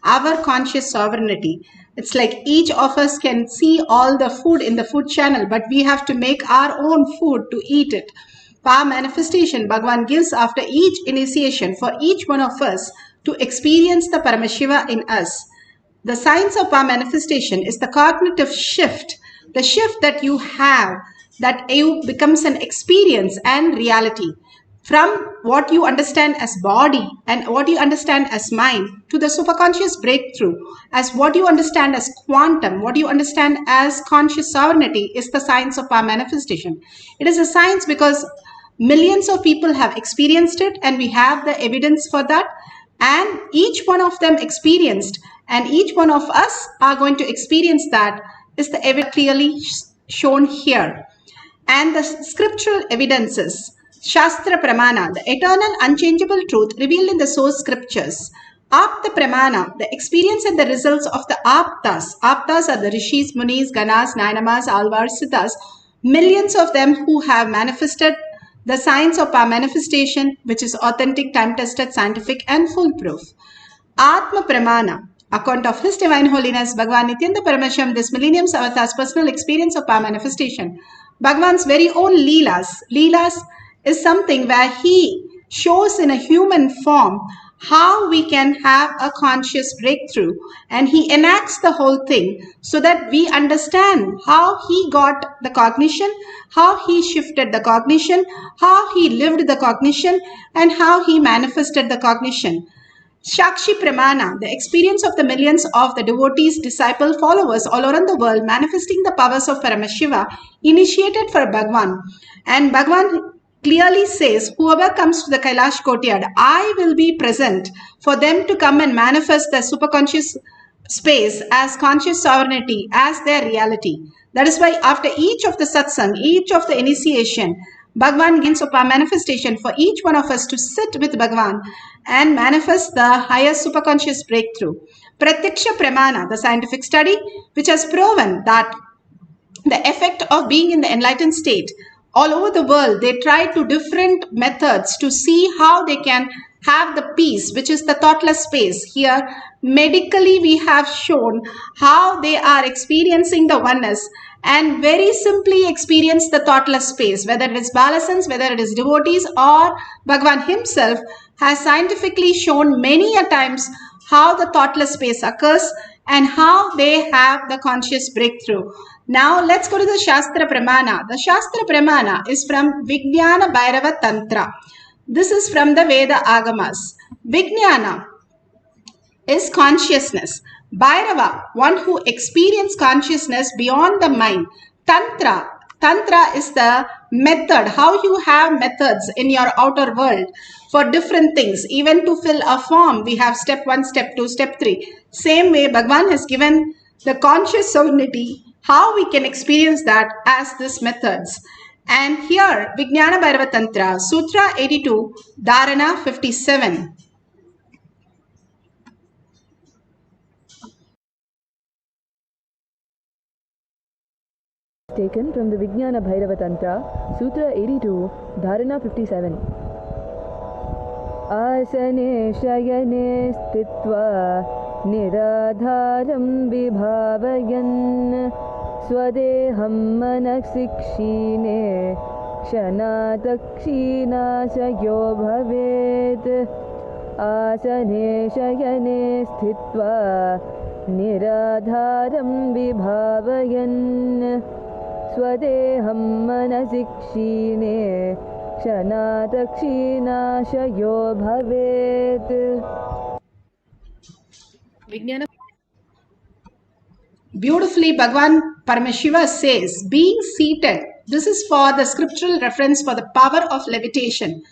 our conscious sovereignty. It's like each of us can see all the food in the food channel, but we have to make our own food to eat it. Power manifestation Bhagavan gives after each initiation for each one of us to experience the Paramashiva in us. The science of power manifestation is the cognitive shift, the shift that you have, that you becomes an experience and reality. From what you understand as body and what you understand as mind to the superconscious breakthrough as what you understand as quantum, what you understand as conscious sovereignty is the science of power manifestation. It is a science because millions of people have experienced it and we have the evidence for that, and each one of them experienced and each one of us are going to experience that is the evidence clearly shown here. And the scriptural evidences, Shastra Pramana, the eternal unchangeable truth revealed in the source scriptures. Apta Pramana, the experience and the results of the Aptas. Aptas are the Rishis, Munis, Ganas, Nainamas, Alvars, Siddhas. Millions of them who have manifested the science of power manifestation, which is authentic, time-tested, scientific and foolproof. Atma Pramana, account of His Divine Holiness, Bhagavan Nithyananda Paramashivam, this millennium's avatar's personal experience of power manifestation. Bhagavan's very own Leelas. Leelas is something where he shows in a human form how we can have a conscious breakthrough, and he enacts the whole thing so that we understand how he got the cognition, how he shifted the cognition, how he lived the cognition, and how he manifested the cognition. Shakshi Pramana, the experience of the millions of the devotees, disciple, followers all around the world manifesting the powers of Paramashiva initiated for Bhagavan. And Bhagavan clearly says, whoever comes to the Kailash courtyard, I will be present for them to come and manifest the superconscious space as conscious sovereignty, as their reality. That is why after each of the satsang, each of the initiation, Bhagavan gains a manifestation for each one of us to sit with Bhagavan and manifest the highest superconscious breakthrough. Pratyaksha Pramana, the scientific study, which has proven that the effect of being in the enlightened state all over the world, they try to different methods to see how they can have the peace, which is the thoughtless space. Here, medically, we have shown how they are experiencing the oneness and very simply experience the thoughtless space, whether it is Balasans, whether it is devotees or Bhagavan himself has scientifically shown many a times how the thoughtless space occurs and how they have the conscious breakthrough. Now let's go to the Shastra Pramana. The Shastra Pramana is from Vijnana Bhairava Tantra. This is from the Veda Agamas. Vijnana is consciousness. Bhairava, one who experiences consciousness beyond the mind. Tantra is the method, how you have methods in your outer world for different things. Even to fill a form, we have step 1, step 2, step 3. Same way, Bhagavan has given the conscious sovereignty, how we can experience that as these methods. And here, Vijnana Bhairava Tantra, Sutra 82, Dharana 57. Taken from the Vijnana Bhairava Tantra, Sutra 82, Dharana 57. Asane shayane stitva niradharam vibhavayan swadeham manaksikshine shanatakshina sayo bhavet. Asane shayane stitva niradharam vibhavayan Swadeham manasikshine Shanadakshina shayo bhavet. Beautifully, Bhagavan Paramashiva says, being seated, this is for the scriptural reference for the power of levitation.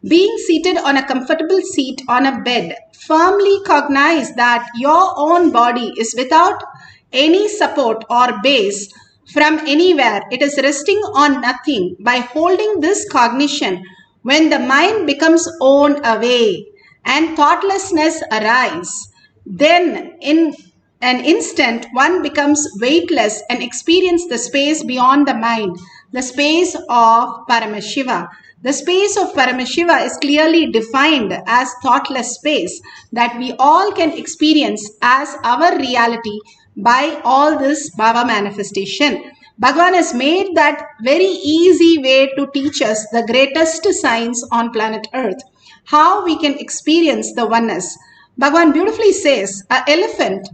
Being seated on a comfortable seat on a bed, firmly cognize that your own body is without any support or base from anywhere. It is resting on nothing. By holding this cognition, when the mind becomes worn away and thoughtlessness arises, then in an instant one becomes weightless and experience the space beyond the mind. the space of Paramashiva. The space of Paramashiva is clearly defined as thoughtless space that we all can experience as our reality by all this Bhava manifestation. Bhagavan has made that very easy way to teach us the greatest science on planet Earth, how we can experience the oneness. Bhagavan beautifully says, an elephant,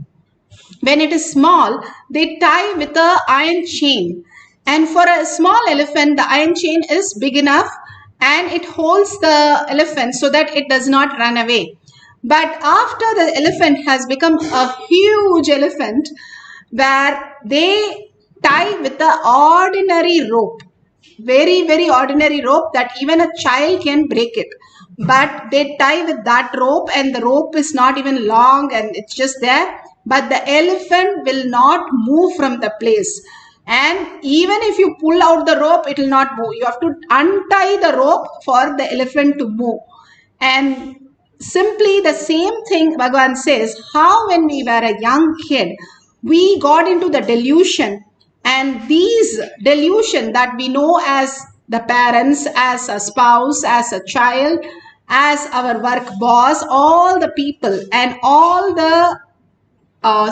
when it is small, they tie with a iron chain. And for a small elephant, the iron chain is big enough and it holds the elephant so that it does not run away. But after the elephant has become a huge elephant, where they tie with the ordinary rope, very, very ordinary rope that even a child can break it. But they tie with that rope, and the rope is not even long and it's just there. But the elephant will not move from the place. And even if you pull out the rope, it will not move. You have to untie the rope for the elephant to move. And simply the same thing Bhagavan says, how when we were a young kid, we got into the delusion, and these delusion that we know as the parents, as a spouse, as a child, as our work boss, all the people and all the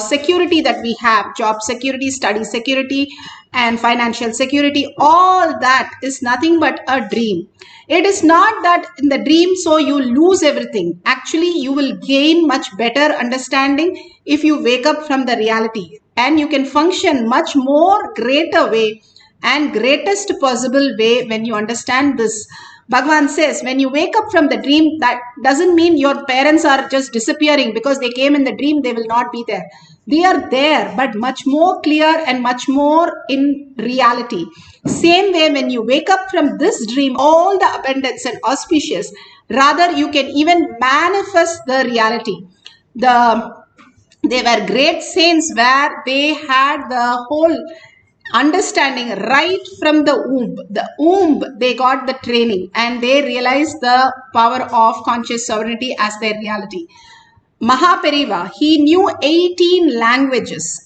security that we have, job security, study security, and financial security, all that is nothing but a dream. It is not that in the dream, so you lose everything. Actually, you will gain much better understanding if you wake up from the reality, and you can function much more greater way and greatest possible way when you understand this. Bhagavan says, when you wake up from the dream, that doesn't mean your parents are just disappearing because they came in the dream, they will not be there. They are there, but much more clear and much more in reality. Same way, when you wake up from this dream, all the abundance and auspicious, rather you can even manifest the reality. They were great saints where they had the whole understanding right from the womb. The womb, they got the training and they realized the power of conscious sovereignty as their reality. Mahaperiva, he knew 18 languages,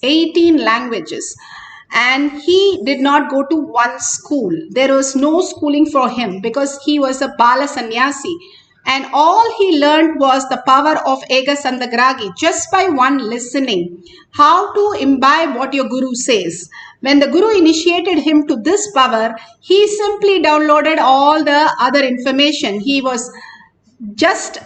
and he did not go to one school. There was no schooling for him because he was a Bala Sannyasi. And all he learned was the power of Ega Sandagragi just by one listening. How to imbibe what your Guru says. When the Guru initiated him to this power, he simply downloaded all the other information. He was just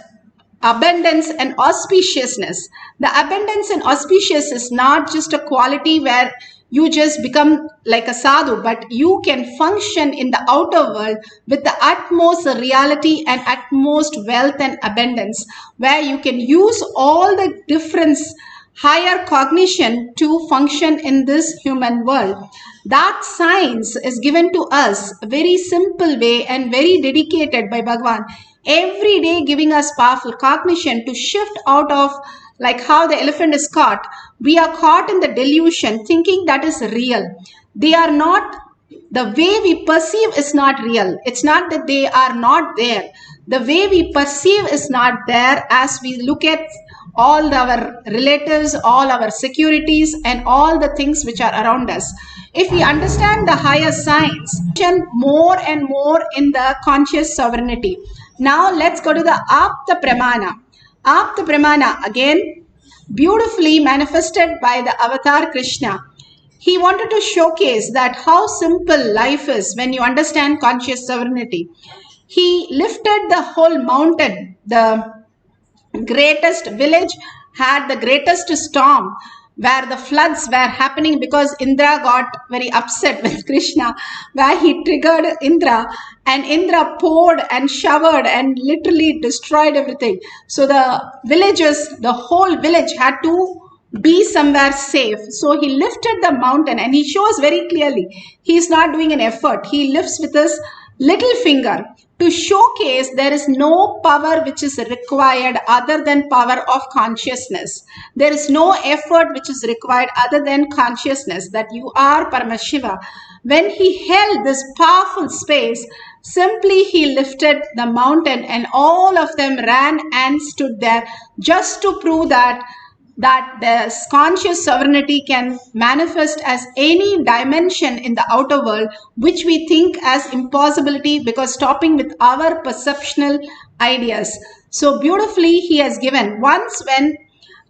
abundance and auspiciousness. The abundance and auspicious is not just a quality where you just become like a sadhu, but you can function in the outer world with the utmost reality and utmost wealth and abundance, where you can use all the difference, higher cognition to function in this human world. That science is given to us a very simple way and very dedicated by Bhagavan, every day giving us powerful cognition to shift out of, like how the elephant is caught. We are caught in the delusion thinking that is real. They are not. The way we perceive is not real. It's not that they are not there. The way we perceive is not there as we look at all our relatives, all our securities, and all the things which are around us. If we understand the higher science, more and more in the conscious sovereignty. Now let's go to the Apta Pramana. Apta Pramana, again, beautifully manifested by the avatar Krishna. He wanted to showcase that how simple life is when you understand conscious sovereignty. He lifted the whole mountain. The greatest village had the greatest storm, where the floods were happening because Indra got very upset with Krishna, where he triggered Indra, and Indra poured and showered and literally destroyed everything. So the villagers, the whole village had to be somewhere safe. So he lifted the mountain, and he shows very clearly he is not doing an effort. He lifts with his little finger to showcase there is no power which is required other than power of consciousness. There is no effort which is required other than consciousness that you are Paramashiva. When he held this powerful space, simply he lifted the mountain and all of them ran and stood there just to prove that that the conscious sovereignty can manifest as any dimension in the outer world, which we think as impossibility because stopping with our perceptional ideas. So beautifully he has given. Once when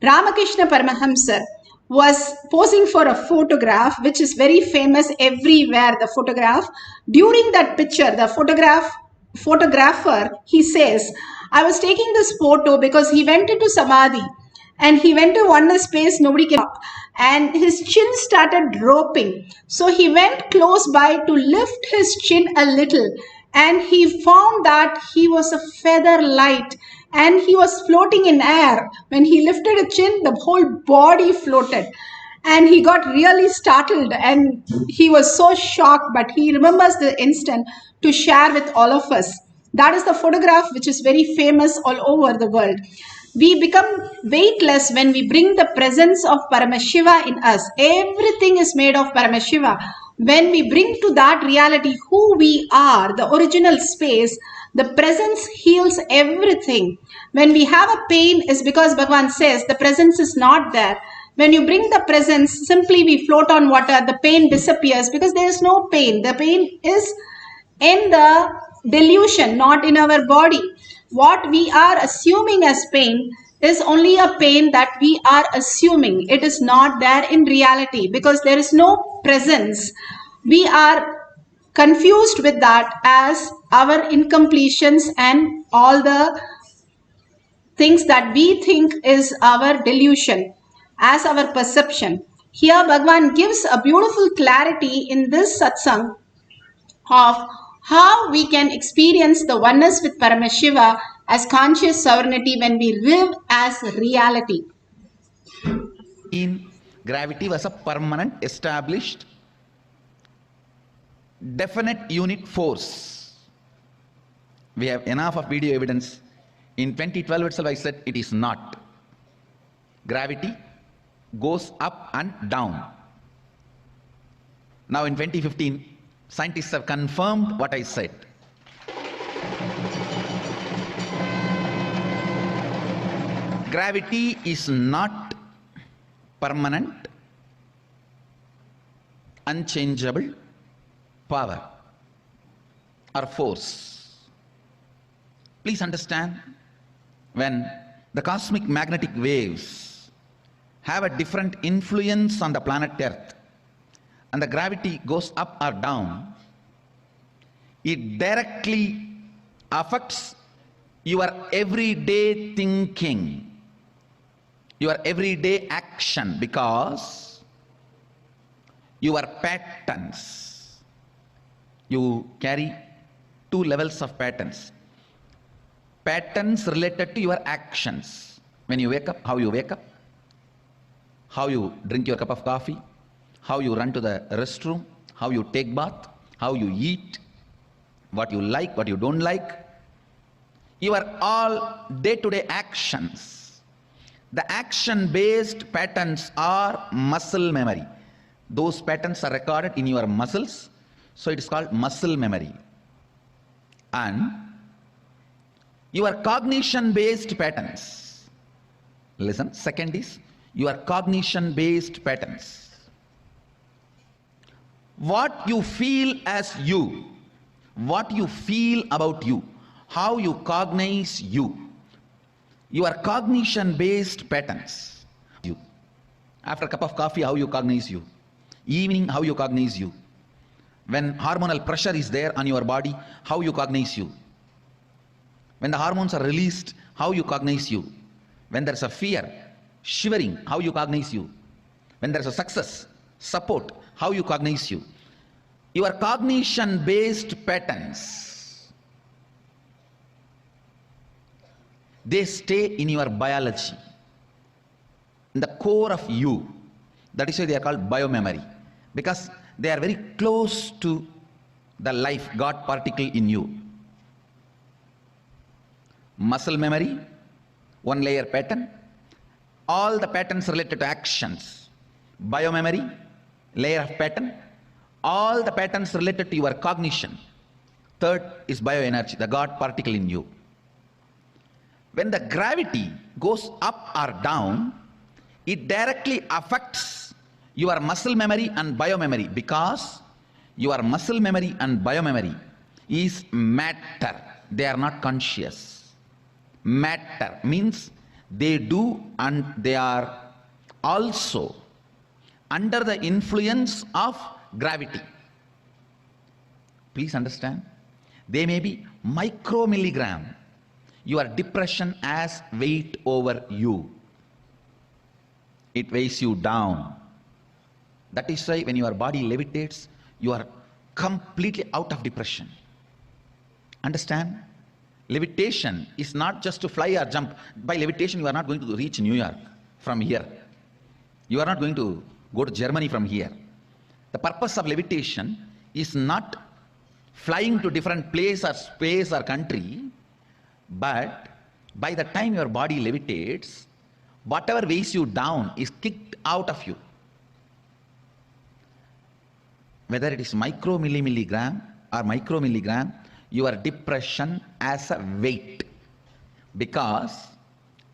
Ramakrishna Paramahamsa was posing for a photograph, which is very famous everywhere, the photograph. During that picture, the photographer, he says, I was taking this photo because he went into Samadhi and he went to oneness space, nobody can up, and his chin started dropping. So he went close by to lift his chin a little, and he found that he was a feather light and he was floating in air. When he lifted a chin, the whole body floated, and he got really startled and he was so shocked, but he remembers the instant to share with all of us. That is the photograph which is very famous all over the world. We become weightless when we bring the presence of Paramashiva in us. Everything is made of Paramashiva. When we bring to that reality who we are, the original space, the presence heals everything. When we have a pain, is because Bhagavan says the presence is not there. When you bring the presence, simply we float on water, the pain disappears because there is no pain. The pain is in the delusion, not in our body. What we are assuming as pain is only a pain that we are assuming. It is not there in reality because there is no presence. We are confused with that as our incompletions and all the things that we think is our delusion as our perception. Here Bhagavan gives a beautiful clarity in this satsang of how we can experience the oneness with Paramashiva as conscious sovereignty when we live as reality. Gravity was a permanent, established, definite unit force. We have enough of video evidence. In 2012 itself I said it is not. Gravity goes up and down. Now in 2015, scientists have confirmed what I said. Gravity is not permanent, unchangeable power or force. Please understand, when the cosmic magnetic waves have a different influence on the planet Earth and the gravity goes up or down, it directly affects your everyday thinking, your everyday action, because your patterns, you carry two levels of patterns. Patterns related to your actions. When you wake up, how you wake up, how you drink your cup of coffee, how you run to the restroom, how you take bath, how you eat, what you like, what you don't like. Your all day-to-day actions. The action-based patterns are muscle memory. Those patterns are recorded in your muscles, so it is called muscle memory. And your cognition-based patterns. Listen, second is your cognition-based patterns. What you feel as you, what you feel about you, how you cognize you, your cognition-based patterns. You. After a cup of coffee, how you cognize you. Evening, how you cognize you. When hormonal pressure is there on your body, how you cognize you. When the hormones are released, how you cognize you. When there's a fear, shivering, how you cognize you. When there's a success, support, how you cognize you. Your cognition-based patterns, they stay in your biology, in the core of you. That is why they are called biomemory, because they are very close to the life, God particle in you. Muscle memory, one layer pattern, all the patterns related to actions. Biomemory, layer of pattern, all the patterns related to your cognition. Third is bioenergy, the God particle in you. When the gravity goes up or down, it directly affects your muscle memory and biomemory, because your muscle memory and biomemory is matter. They are not conscious. Matter means they do, and they are also under the influence of gravity. Please understand. They may be micromilligram. Your depression has weight over you. It weighs you down. That is why when your body levitates, you are completely out of depression. Understand? Levitation is not just to fly or jump. By levitation, you are not going to reach New York from here. You are not going to go to Germany from here. The purpose of levitation is not flying to different place or space or country, but by the time your body levitates, whatever weighs you down is kicked out of you. Whether it is micromilligram or micromilligram, your depression as a weight, because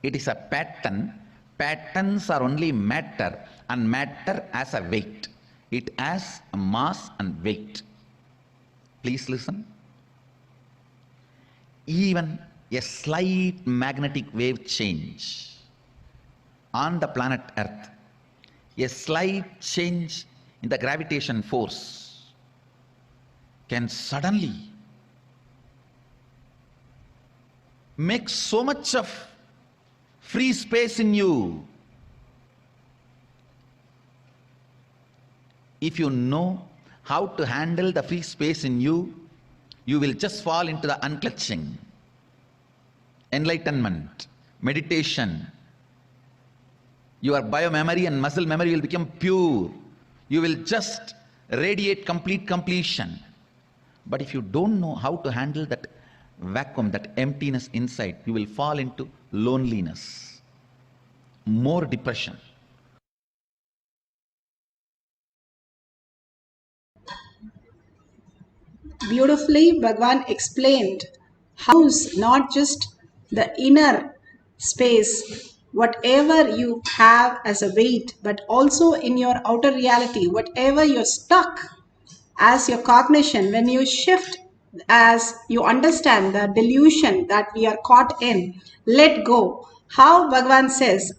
it is a pattern. Patterns are only matter, and matter as a weight. It has a mass and weight. Please listen. Even a slight magnetic wave change on the planet Earth, a slight change in the gravitation force, can suddenly make so much of free space in you. If you know how to handle the free space in you, you will just fall into the unclutching. Enlightenment, meditation, your biomemory and muscle memory will become pure. You will just radiate complete completion. But if you don't know how to handle that vacuum, that emptiness inside, you will fall into loneliness, more depression. Beautifully, Bhagavan explained how not just the inner space, whatever you have as a weight, but also in your outer reality, whatever you're stuck as your cognition, when you shift, as you understand the delusion that we are caught in, let go. How Bhagavan says,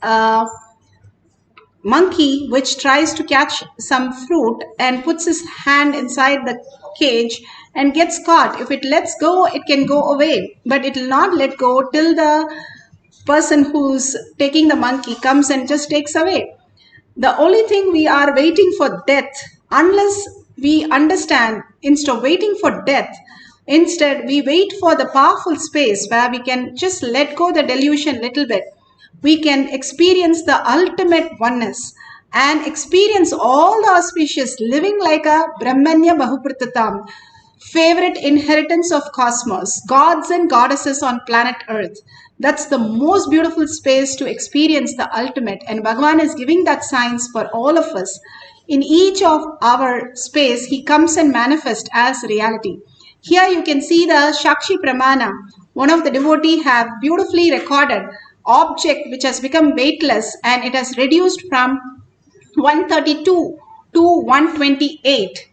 monkey which tries to catch some fruit and puts his hand inside the cage and gets caught. If it lets go, it can go away, but it will not let go till the person who's taking the monkey comes and just takes away. The only thing we are waiting for death, unless we understand, instead of waiting for death, instead we wait for the powerful space where we can just let go the delusion little bit. We can experience the ultimate oneness and experience all the auspicious living like a Brahmanya Bahupratatam, favorite inheritance of cosmos, gods and goddesses on planet Earth. That's the most beautiful space to experience the ultimate, and Bhagavan is giving that science for all of us. In each of our space, he comes and manifests as reality. Here you can see the Shakshi Pramana. One of the devotee have beautifully recorded object which has become weightless, and it has reduced from 132 to 128.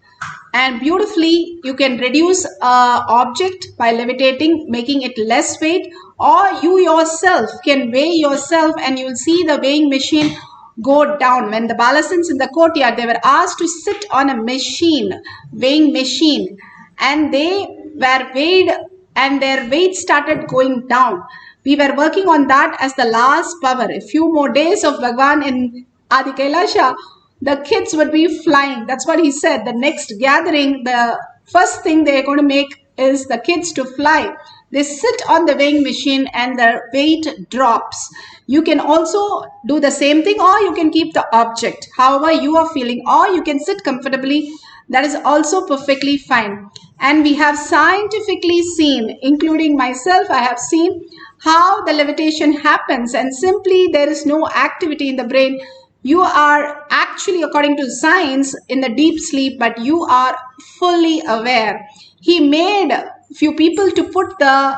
And beautifully you can reduce a object by levitating, making it less weight, or you yourself can weigh yourself, and you will see the weighing machine go down. When the Balasins in the courtyard, they were asked to sit on a machine, weighing machine, and they were weighed and their weight started going down. We were working on that as the last power. A few more days of Bhagavan in Adi Kailasha, the kids would be flying. That's what he said. The next gathering, the first thing they're going to make is the kids to fly. They sit on the weighing machine and the weight drops. You can also do the same thing, or you can keep the object however you are feeling, or you can sit comfortably. That is also perfectly fine. And we have scientifically seen, including myself, I have seen how the levitation happens, and simply there is no activity in the brain. You are actually, according to science, in the deep sleep, but you are fully aware. He made few people to put the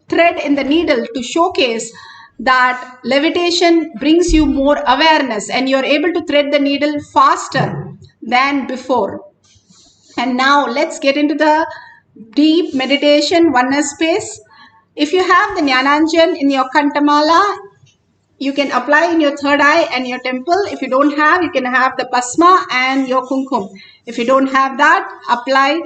thread in the needle to showcase that levitation brings you more awareness and you're able to thread the needle faster than before. And now let's get into the deep meditation oneness space. If you have the Jnananjan in your Kantamala, you can apply in your third eye and your temple. If you don't have, you can have the Basma and your Kumkum. If you don't have that, apply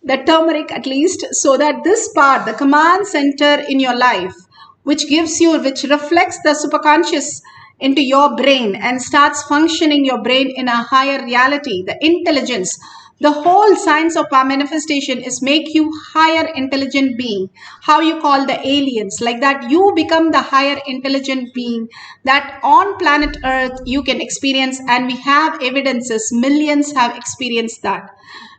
the turmeric at least, so that this part, the command center in your life, which gives you, which reflects the superconscious into your brain and starts functioning your brain in a higher reality, the intelligence. The whole science of our manifestation is make you higher intelligent being. How you call the aliens, like that you become the higher intelligent being that on planet Earth you can experience, and we have evidences, millions have experienced that.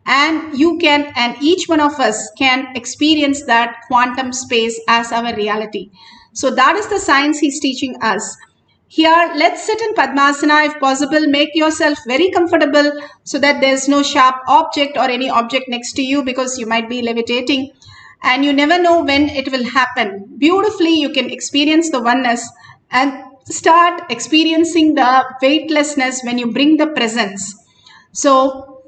And you can, and each one of us can experience that quantum space as our reality. So that is the science he's teaching us. Here, let's sit in Padmasana if possible. Make yourself very comfortable so that there's no sharp object or any object next to you, because you might be levitating and you never know when it will happen. Beautifully, you can experience the oneness and start experiencing the weightlessness when you bring the presence. So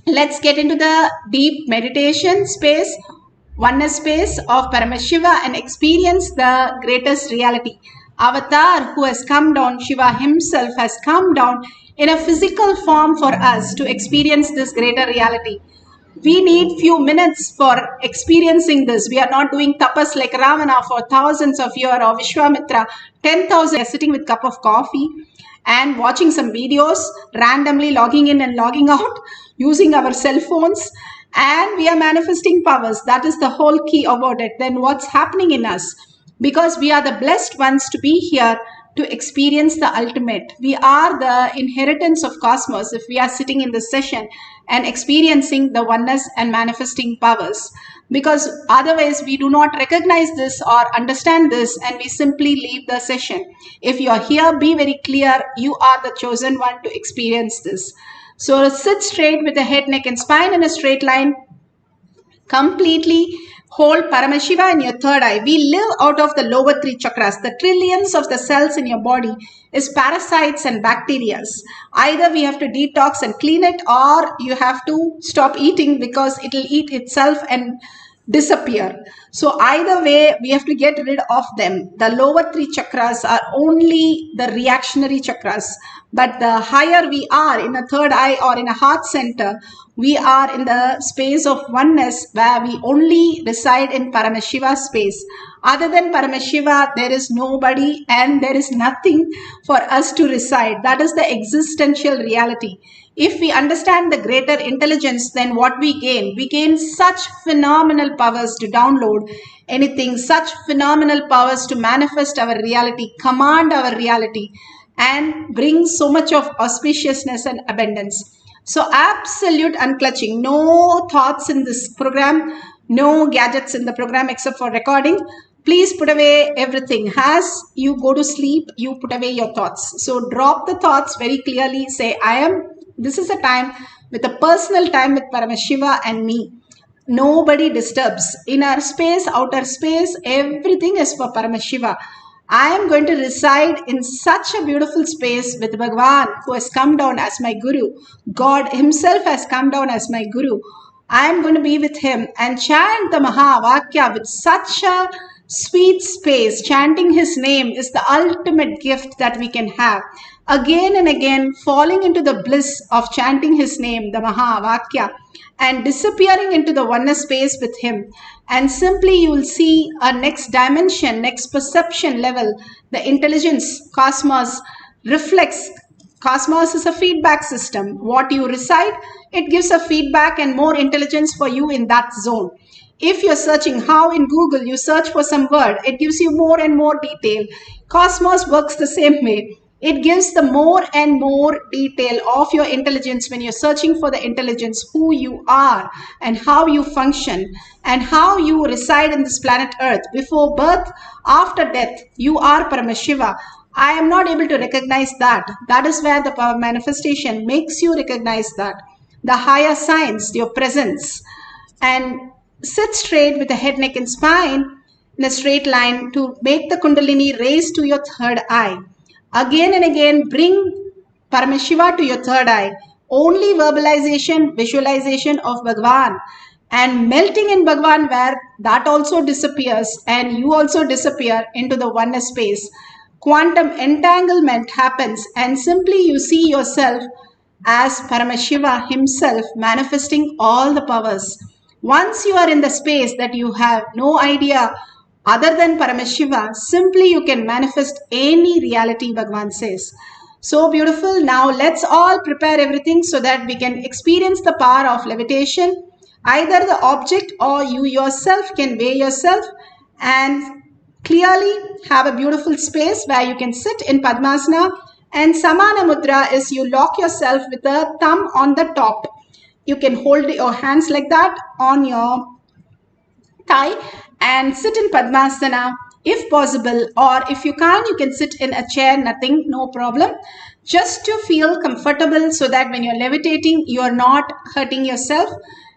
let's get into the deep meditation space, oneness space of Paramashiva, and experience the greatest reality. Avatar who has come down, Shiva himself has come down in a physical form for us to experience this greater reality. We need few minutes for experiencing this. We are not doing tapas like Ravana for thousands of years, or Vishwamitra, 10,000. We are sitting with a cup of coffee and watching some videos, randomly logging in and logging out, using our cell phones, and we are manifesting powers. That is the whole key about it. Then what's happening in us? Because we are the blessed ones to be here to experience the ultimate. We are the inheritance of cosmos if we are sitting in this session and experiencing the oneness and manifesting powers. Because otherwise we do not recognize this or understand this, and we simply leave the session. If you are here, be very clear, you are the chosen one to experience this. So sit straight with the head, neck and spine in a straight line. Completely hold Paramashiva in your third eye. We live out of the lower three chakras. The trillions of the cells in your body is parasites and bacteria. Either we have to detox and clean it, or you have to stop eating because it will eat itself and disappear. So either way, we have to get rid of them. The lower three chakras are only the reactionary chakras. But the higher we are in a third eye or in a heart center, we are in the space of oneness where we only reside in Paramashiva space. Other than Paramashiva, there is nobody and there is nothing for us to reside. That is the existential reality. If we understand the greater intelligence, then what we gain? We gain such phenomenal powers to download anything, such phenomenal powers to manifest our reality, command our reality, and bring so much of auspiciousness and abundance. So absolute unclutching, no thoughts in this program, no gadgets in the program except for recording. Please put away everything. As you go to sleep, you put away your thoughts. So drop the thoughts very clearly. Say, this is a time with a personal time with Paramashiva and me. Nobody disturbs. Inner space, outer space, everything is for Paramashiva. I am going to reside in such a beautiful space with Bhagwan, who has come down as my Guru. God himself has come down as my Guru. I am going to be with him and chant the Mahavakya with such a sweet space. Chanting his name is the ultimate gift that we can have. Again and again, falling into the bliss of chanting his name, the Mahavakya, and disappearing into the oneness space with him. And simply you will see a next dimension, next perception level. The intelligence, cosmos reflects. Cosmos is a feedback system. What you recite, it gives a feedback and more intelligence for you in that zone. If you're searching, how in Google you search for some word, it gives you more and more detail. Cosmos works the same way. It gives the more and more detail of your intelligence when you're searching for the intelligence, who you are and how you function and how you reside in this planet Earth. Before birth, after death, you are Paramashiva. I am not able to recognize that. That is where the power manifestation makes you recognize that. The higher science, your presence. And sit straight with the head, neck and spine. in a straight line to make the Kundalini raise to your third eye. Again and again, bring Paramashiva to your third eye. Only verbalization, visualization of Bhagwan and melting in Bhagwan, where that also disappears and you also disappear into the oneness space. Quantum entanglement happens and simply you see yourself as Paramashiva himself manifesting all the powers. Once you are in the space that you have no idea other than Paramashiva, simply you can manifest any reality, Bhagwan says. So beautiful. Now let's all prepare everything so that we can experience the power of levitation. Either the object or you yourself can weigh yourself and clearly have a beautiful space where you can sit in Padmasana. And Samana Mudra is you lock yourself with a thumb on the top. You can hold your hands like that on your thigh and sit in Padmasana if possible, or if you can't, you can sit in a chair, nothing, no problem. Just to feel comfortable so that when you're levitating, you're not hurting yourself.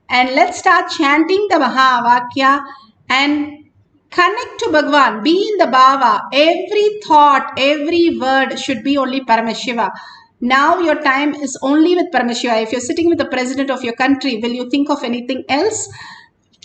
And let's start chanting the Mahavakya and connect to Bhagwan. Be in the Bhava. Every thought, every word should be only Paramashiva. Now your time is only with Paramashiva. If you're sitting with the president of your country, will you think of anything else?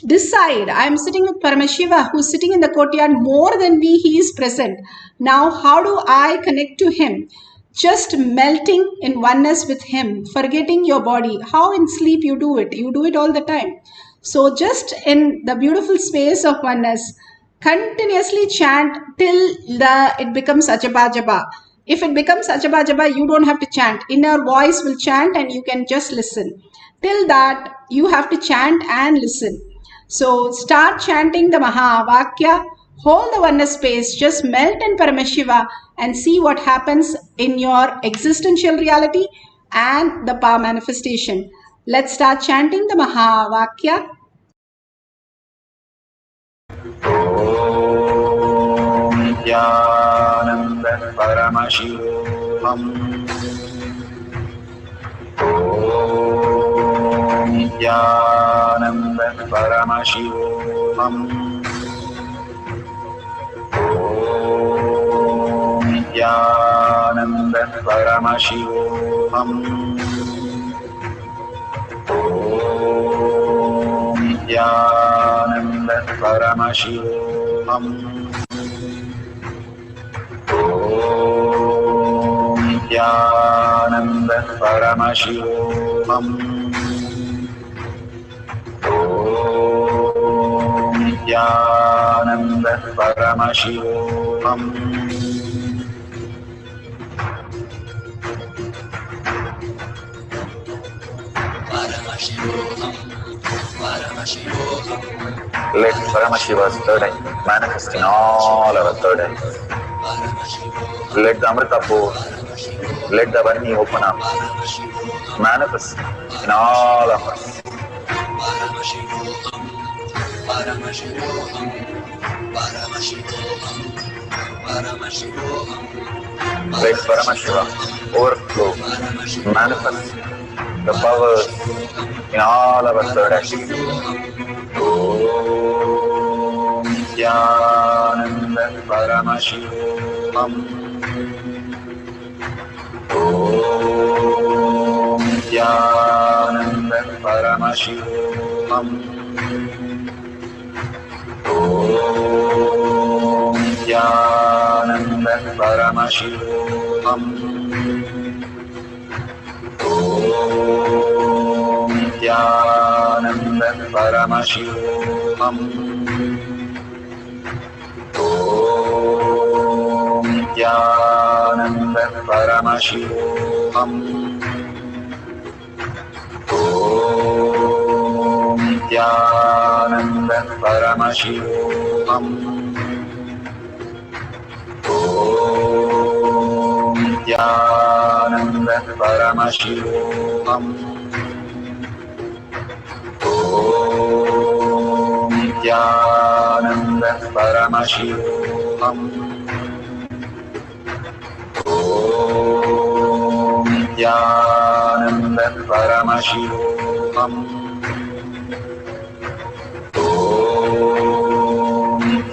Decide, I am sitting with Paramashiva who's sitting in the courtyard more than me, he is present. Now how do I connect to him? Just melting in oneness with him, forgetting your body. How in sleep you do it all the time. So just in the beautiful space of oneness, continuously chant till it becomes Ajaba Jaba. If it becomes Ajaba Jaba, you don't have to chant. Inner voice will chant and you can just listen. Till that, you have to chant and listen. So start chanting the Mahavakya, hold the oneness space, just melt in Paramashiva and see what happens in your existential reality and the power manifestation. Let's start chanting the Mahavakya. Om Nithyananda Paramashivoham. Om Nithyananda Paramashivoham. Om Nithyananda Paramashivoham. Om Nithyananda Paramashivoham. Om Nithyananda Paramashivoham. Om Nithyananda Paramashivoham. Let Paramashiva's third eye manifest in all our third eyes. Let the Amrita pour, let the Varni open up, manifest in all of us. Let Paramashiva overflow, manifest the powers in all our third eyes. Om Nithyananda Paramashivoham. Om Nithyananda Paramashivoham. Om Nithyananda Paramashivoham. Om Nithyananda Paramashivoham. Om Nithyananda Paramashivoham. Om Nithyananda Paramashivoham. Om Nithyananda Paramashivoham. Om Nithyananda Paramashivoham. Om Nithyananda Paramashivoham. Om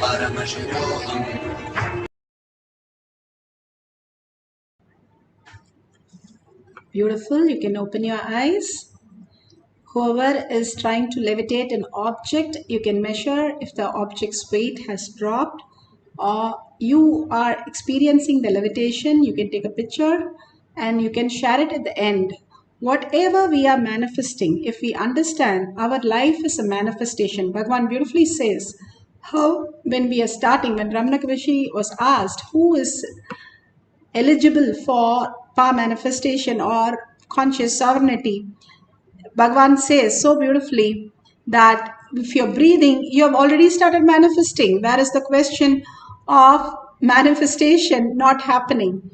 Paramashivoham. Beautiful. You can open your eyes. Whoever is trying to levitate an object, you can measure if the object's weight has dropped or you are experiencing the levitation. You can take a picture and you can share it at the end. Whatever we are manifesting, if we understand our life is a manifestation, Bhagavan beautifully says how when we are starting, when Ramana Kavishi was asked who is eligible for power manifestation or conscious sovereignty, Bhagavan says so beautifully that if you're breathing, you have already started manifesting. Where is the question of manifestation not happening?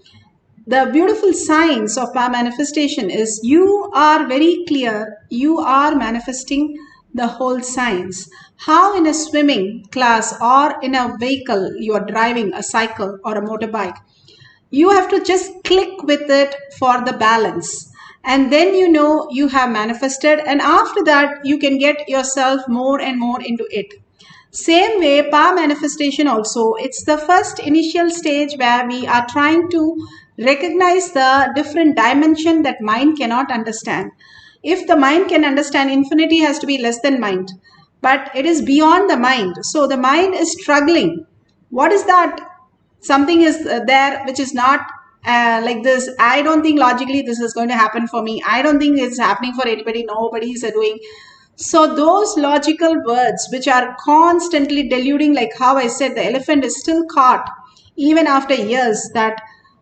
The beautiful science of power manifestation is you are very clear, you are manifesting the whole science. How in a swimming class or in a vehicle you are driving a cycle or a motorbike, you have to just click with it for the balance, and then you know you have manifested, and after that you can get yourself more and more into it. Same way, power manifestation also, it's the first initial stage where we are trying to recognize the different dimension that mind cannot understand. If the mind can understand, infinity has to be less than mind, but it is beyond the mind, so the mind is struggling. What is that? Something is there which is not like this. I don't think logically this is going to happen for me. I don't think it's happening for anybody. Nobody is doing. So those logical words which are constantly deluding, like how I said, the elephant is still caught even after years, that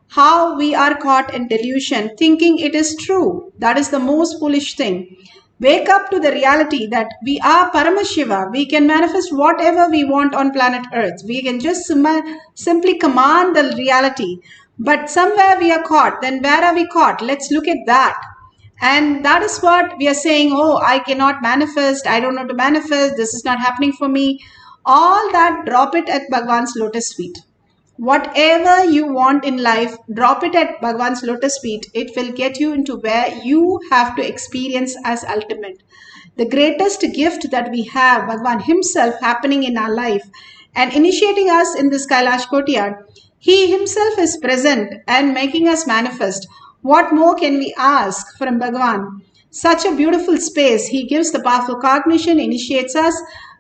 how we are caught in delusion thinking it is true. That is the most foolish thing. Wake up to the reality that we are Paramashiva. We can manifest whatever we want on planet Earth. We can just simply command the reality. But somewhere we are caught. Then where are we caught? Let's look at that. And that is what we are saying. Oh, I cannot manifest. I don't know to manifest. This is not happening for me. All that, drop it at Bhagavan's lotus feet. Whatever you want in life, drop it at Bhagavan's lotus feet. It will get you into where you have to experience as ultimate. The greatest gift that we have, Bhagavan himself happening in our life and initiating us in this Kailash Courtyard. He himself is present and making us manifest. What more can we ask from Bhagavan? Such a beautiful space. He gives the powerful cognition, initiates us,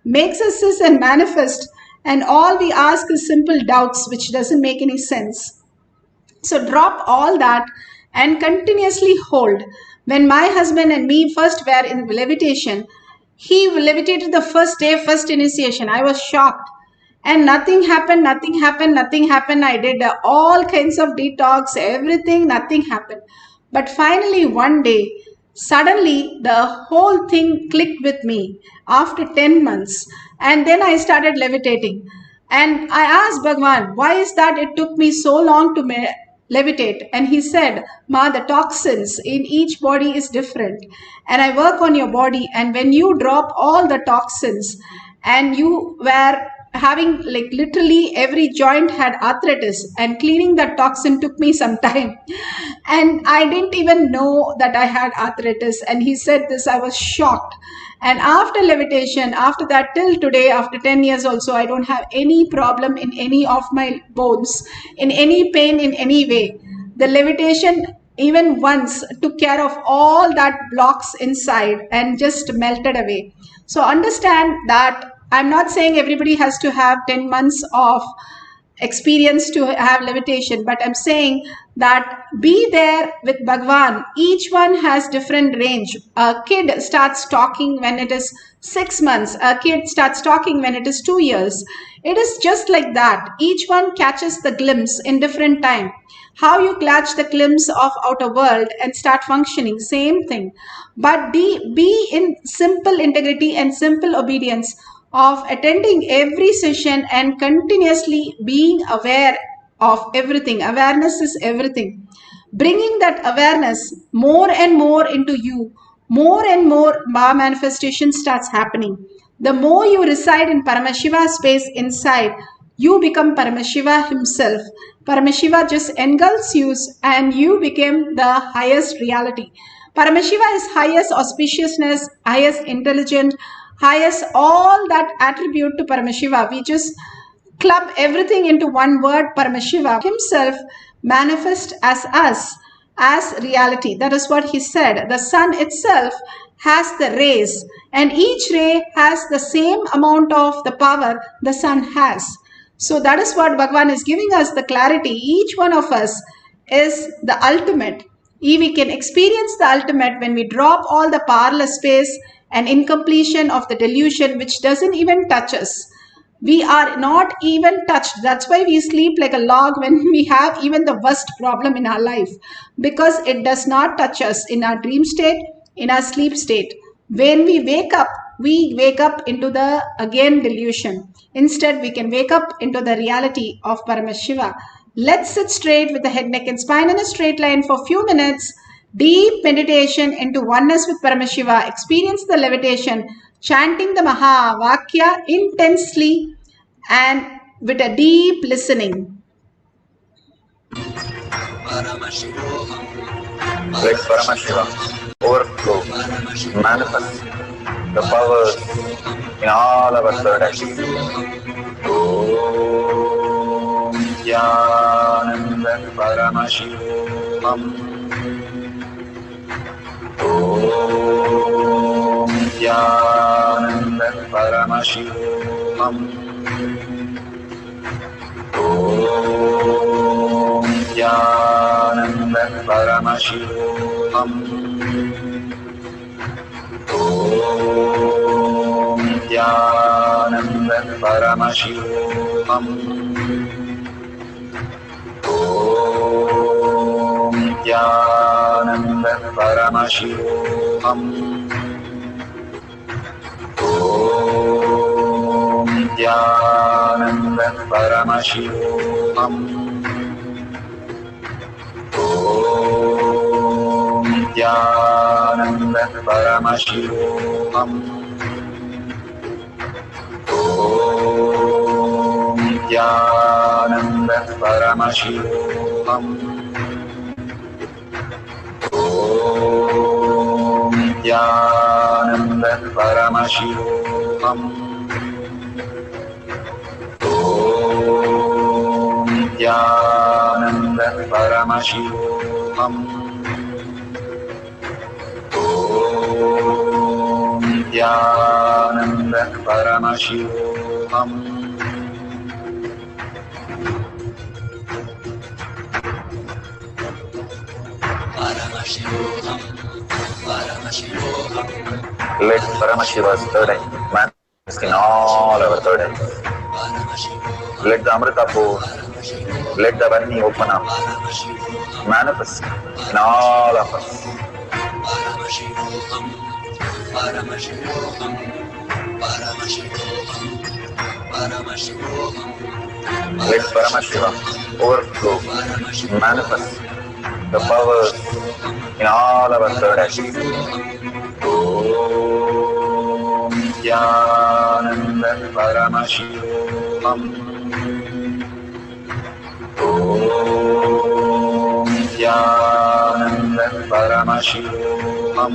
makes us this and manifest. And all we ask is simple doubts, which doesn't make any sense. So drop all that and continuously hold. When my husband and me first were in levitation, he levitated the first day, first initiation. I was shocked. And nothing happened. I did all kinds of detox, everything, nothing happened. But finally, one day, suddenly the whole thing clicked with me after 10 months. And then I started levitating. And I asked Bhagavan, why is that it took me so long to levitate? And he said, Ma, the toxins in each body is different. And I work on your body. And when you drop all the toxins and you were having, like, literally every joint had arthritis, and cleaning that toxin took me some time. And I didn't even know that I had arthritis. And he said this, I was shocked. And after levitation, after that till today, after 10 years also, I don't have any problem in any of my bones, in any pain, in any way. The levitation even once took care of all that blocks inside and just melted away. So understand that I'm not saying everybody has to have 10 months of experience to have levitation, but I'm saying that be there with Bhagavan. Each one has different range. A kid starts talking when it is 6 months. A kid starts talking when it is 2 years. It is just like that. Each one catches the glimpse in different time. How you catch the glimpse of outer world and start functioning, same thing. But be in simple integrity and simple obedience of attending every session and continuously being aware of everything. Awareness is everything. Bringing that awareness more and more into you, more and more manifestation starts happening. The more you reside in Paramashiva space inside, you become Paramashiva himself. Paramashiva just engulfs you and you become the highest reality. Paramashiva is highest auspiciousness, highest intelligent, highest all that attribute to Paramashiva. We just club everything into one word, Paramashiva himself manifest as us, as reality. That is what he said. The sun itself has the rays, and each ray has the same amount of the power the sun has. So that is what Bhagavan is giving us the clarity. Each one of us is the ultimate. We can experience the ultimate when we drop all the powerless space and incompletion of the delusion which doesn't even touch us. We are not even touched. That's why we sleep like a log when we have even the worst problem in our life, because it does not touch us in our dream state, in our sleep state. When we wake up into the again delusion. Instead, we can wake up into the reality of Paramashiva. Let's sit straight with the head, neck and spine in a straight line for a few minutes. Deep meditation into oneness with Paramashiva. Experience the levitation, chanting the Maha Vakya intensely and with a deep listening. Paramashivoham. Let Paramashiva overflow, manifest the powers in all our third eye. Om Nithyananda Paramashivam. Om Nithyananda Paramashivam. Om Nithyananda Paramashivam. Om Nithyananda Paramashivam. Om Nithyananda Paramashivam. Om Nithyananda Paramashivam. Om Nithyananda Paramashivoham. Om Nithyananda Paramashivoham. Om Nithyananda Paramashivoham. Om Nithyananda Paramashivoham. Om Nithyananda Paramashivoham. Paramashivoham. Paramashivoham. Let Paramashiva's third eye manifest in all our third eyes. Paramashivoham. Let the Amrita pour, let the Varni open up, Paramashivoham. manifest in all of us. Paramashivoham. Paramashivoham. Paramashivoham. Paramashivoham. Let Paramashiva overflow, manifest the powers in all our third eyes. Om Nithyananda Paramashivam. Om Nithyananda Paramashivam. Om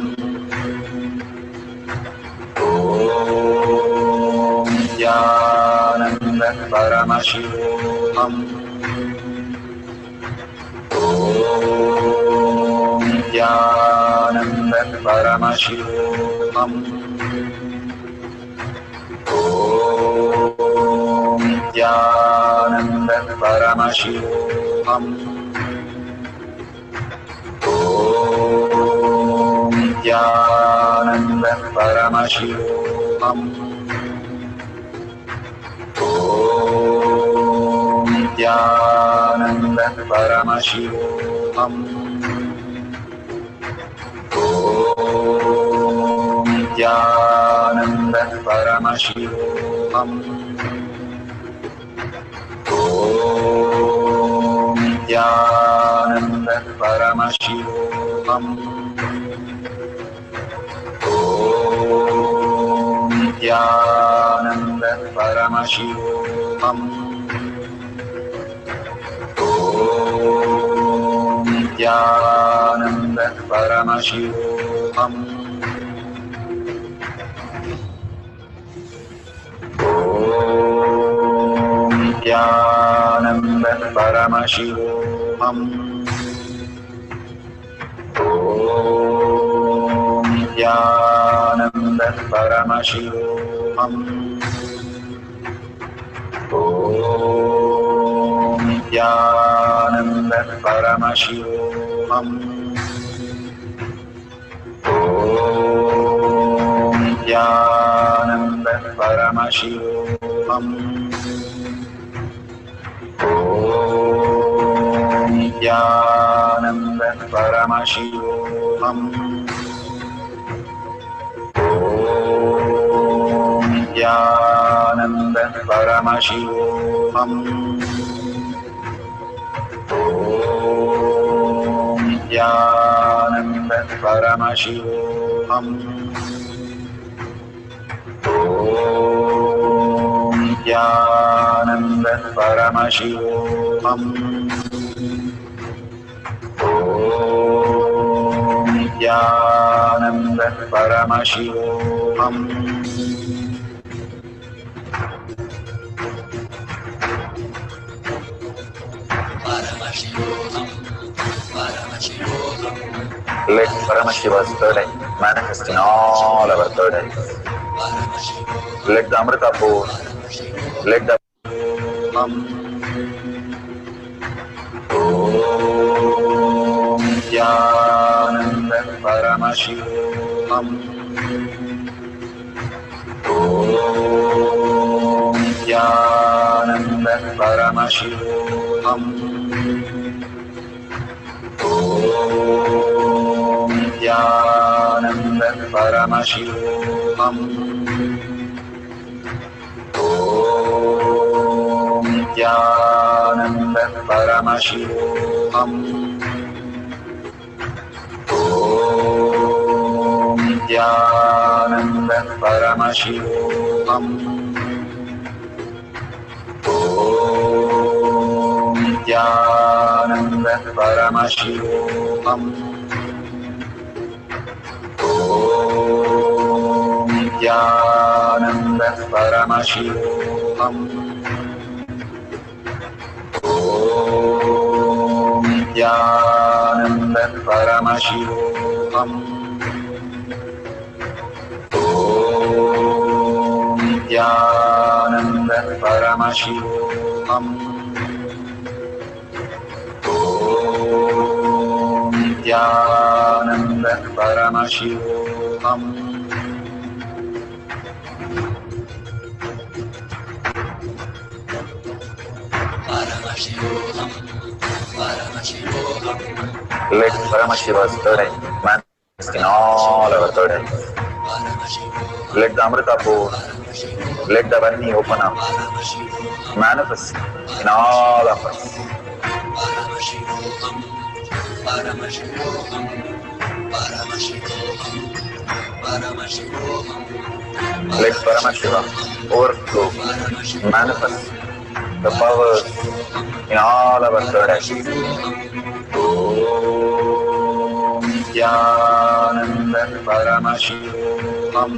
Nithyananda Paramashivam. Om Nithyananda Paramashivam. Om Nithyananda Paramashivam. Om Nithyananda Paramashivam. Om Nithyananda Paramashivam. Om Nithyananda Paramashivam. Om Nithyananda Paramashivam. Om Nithyananda Paramashivam. Om Nithyananda Paramashivoham. Om Paramashivoham. Om Nithyananda Paramashivam. Om Nithyananda Paramashivam. Om Nithyananda Paramashivam. Om Nithyananda Paramashivoham. Om Nithyananda Paramashivoham. Om Nithyananda Paramashivoham. Om Nithyananda Paramashivoham. Om Nithyananda Paramashivoham. Paramashivoham. Paramashivoham. Let Paramashiva's third eye manifest in all our third eyes. Paramashivoham. Let the Amrita pour, let the Om Nithyananda Paramashivam. Om Nithyananda Paramashivam. Om Nithyananda Paramashivam. Om Nithyananda Paramashivoham. Om Nithyananda Paramashivoham. Om Nithyananda Paramashivoham. Om Nithyananda Paramashivoham. Om Nithyananda Paramashivoham. Om Nithyananda Paramashivoham. Om Nithyananda Paramashivoham. Paramashivoham. Paramashivoham. Let Paramashiva's third eye manifest in all our third eyes. Paramashivoham. Let the Amrita pour, let the Varni open up, Paramashivoham. manifest in all of us. Paramashivoham. Paramashivoham. Paramashivoham. Paramashivoham. Let Paramashiva overflow, manifest the powers in all our third eyes. Om Nithyananda Paramashivam. Om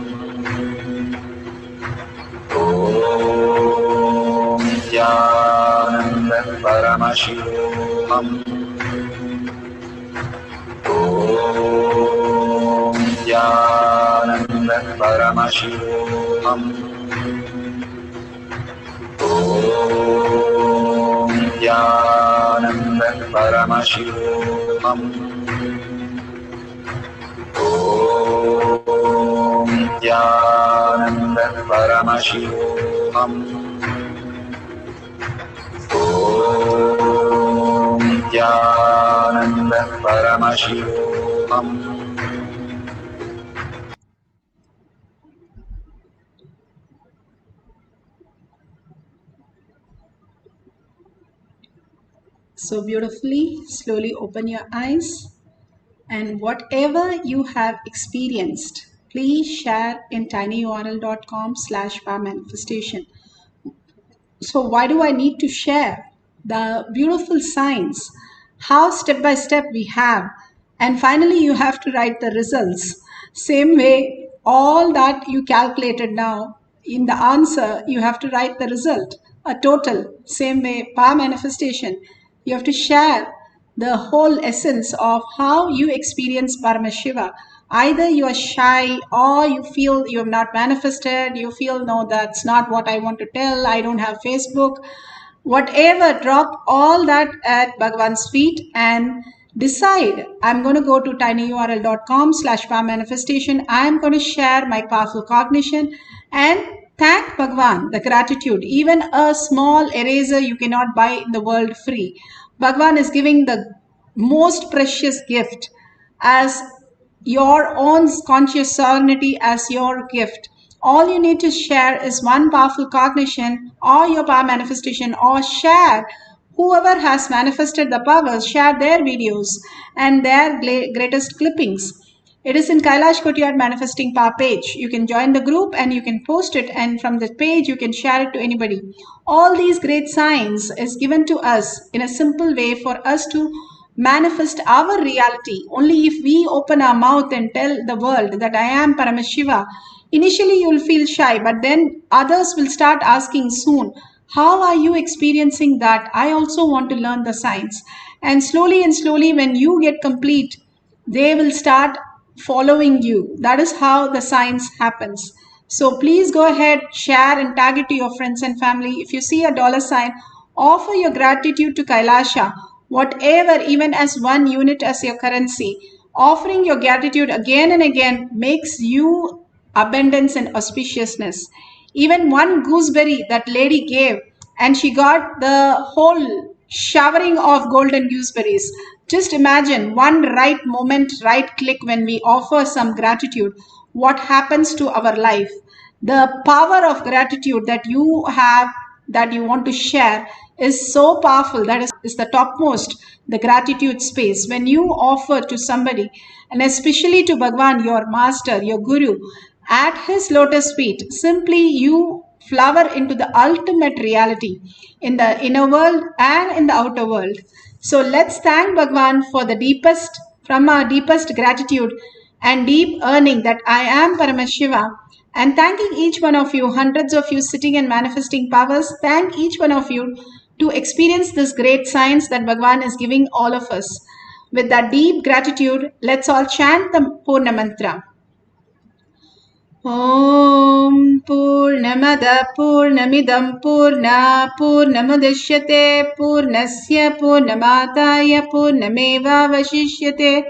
Nithyananda Paramashivam. Om Nithyananda Paramashivam. Om Nithyananda Paramashivam. Om Nithyananda Paramashivam. Om Nithyananda Paramashivam. So beautifully, slowly open your eyes, and whatever you have experienced, please share in tinyurl.com/manifestation. So why do I need to share the beautiful signs, how step by step we have, and finally you have to write the results. Same way, all that you calculated now, in the answer, you have to write the result. a total. Same way, power manifestation. You have to share the whole essence of how you experience Paramashiva. Either you are shy or you feel you have not manifested, you feel, no, that's not what I want to tell, I don't have Facebook. Whatever, drop all that at Bhagwan's feet and decide, I'm going to go to tinyurl.com/power manifestation. I'm going to share my powerful cognition and thank Bhagwan, the gratitude. Even a small eraser you cannot buy in the world free. Bhagwan is giving the most precious gift as your own conscious sovereignty as your gift. All you need to share is one powerful cognition or your power manifestation, or share whoever has manifested the powers, share their videos and their greatest clippings. It is in Kailash Kotiyar Manifesting Power page. You can join the group and you can post it, and from the page you can share it to anybody. All these great signs is given to us in a simple way for us to manifest our reality. Only if we open our mouth and tell the world that I am Paramashiva. Initially you will feel shy, but then others will start asking soon, how are you experiencing that? I also want to learn the science. And slowly, when you get complete, they will start following you. That is how the science happens. So please go ahead, share and tag it to your friends and family. If you see a $sign, offer your gratitude to Kailasha, whatever, even as 1 unit as your currency. Offering your gratitude again and again makes you abundance and auspiciousness. Even one gooseberry that lady gave, and she got the whole showering of golden gooseberries. Just imagine one right moment, right click when we offer some gratitude, what happens to our life. The power of gratitude that you have, that you want to share, is so powerful. That is the topmost, the gratitude space. When you offer to somebody, and especially to Bhagwan, your master, your guru, at his lotus feet, simply you flower into the ultimate reality in the inner world and in the outer world. So let's thank Bhagwan for the deepest, from our deepest gratitude and deep earning, that I am Paramashiva. And thanking each one of you, hundreds of you sitting and manifesting powers, thank each one of you to experience this great science that Bhagwan is giving all of us. With that deep gratitude, let's all chant the Purna Mantra. Om Purnamada Purnamidam Purna Purnamudashyate Purnasya Purnamataya Purnameva Vashishyate.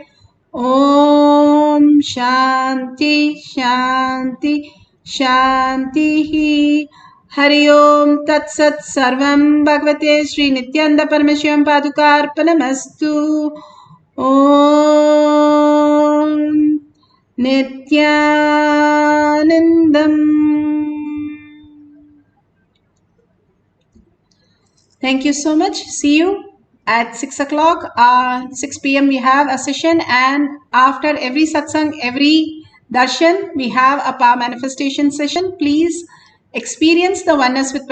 Om Shanti Shanti Shanti. Hari Om Tat Sat Sarvam Bhagavate Sri Nithyananda Paramashivam Padukarpanamastu. Om Nithyanandam. Thank you so much. See you at 6 o'clock, 6 p.m. we have a session, and after every satsang, every darshan, we have a power manifestation session. Please experience the oneness with